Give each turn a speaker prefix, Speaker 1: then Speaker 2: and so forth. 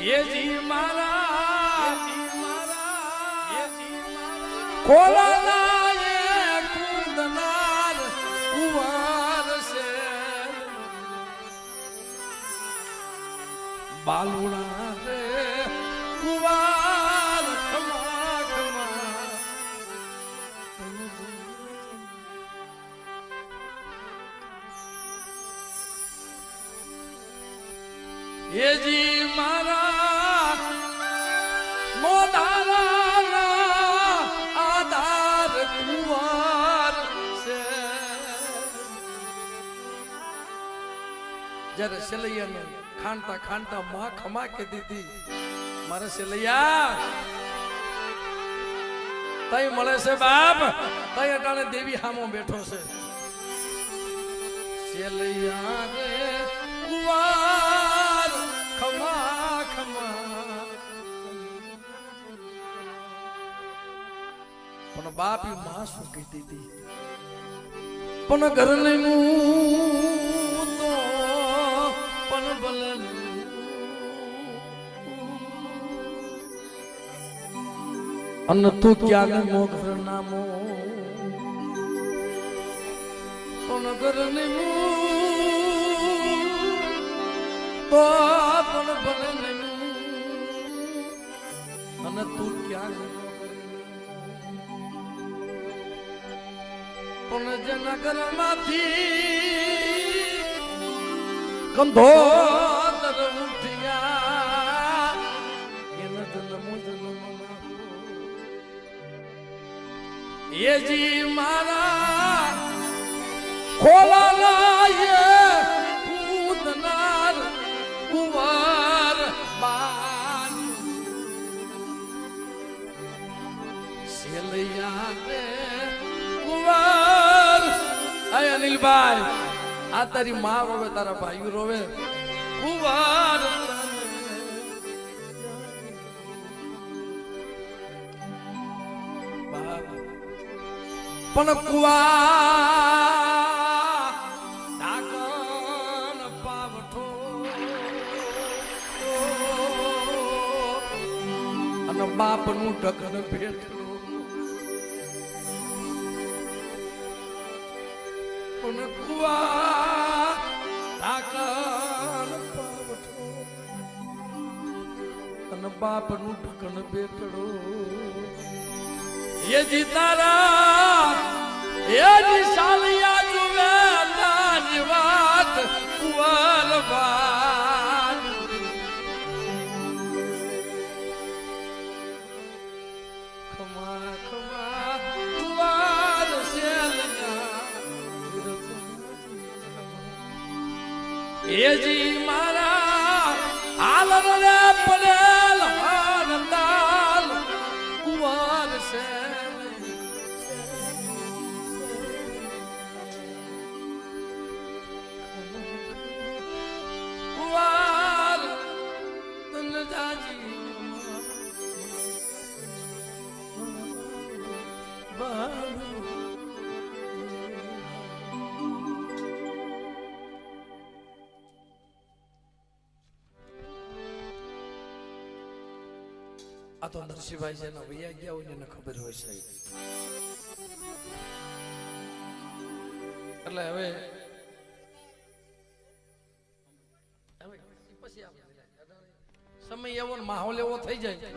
Speaker 1: ये जी मारा खोला ये कूदनार कुवार से बालुड़ा रे कुवार खमा खमा ये जी मारा मोदारा आधार कुवार से जरे सिलैया ने खानता खानता मां खमा के दीदी मारे सिलैया तई મળે છે બાપ તઈ અટાણે દેવી હામો બેઠો છે સિલૈયા રે કુવાર ખમા ખમા પણ બાપી માં શું કહેતી હતી પણ ઘર નહીં તો પણ ભલે અન તું ક્યાં મો ઘર નામો પણ ઘર નહીં તો પણ ભલે નહીં અને તું ક્યાં પણ જેના ઘરમાંથી કંધોતર ઉઠ્યા એના જન્મો ये जी मारा खोला ये कूदनार कुवार बान सिलैया रे कुवार अय अनिल भाई आ तारी मां रोवे तारा भाई रोवे कुवार પણ કુવા ઢાકણ પાવઠો અને બાપનું ઢકન ભેટલું પણ કુવા ઢાકણ પાવઠો અને બાપનું ઢકન ભેટલું ये जीतारा ये निशालिया जुवे तारी बात कुवार बात खमा खमा कुवार से लगा ये जी मारा हाल रे पड़ेल हाल कुवार से આ તો નરસિંહભાઈ જેના વૈયા ગયા હોય એને ખબર હોય સાહેબ એટલે હવે પછી સમય એવો માહોલ એવો થઈ જાય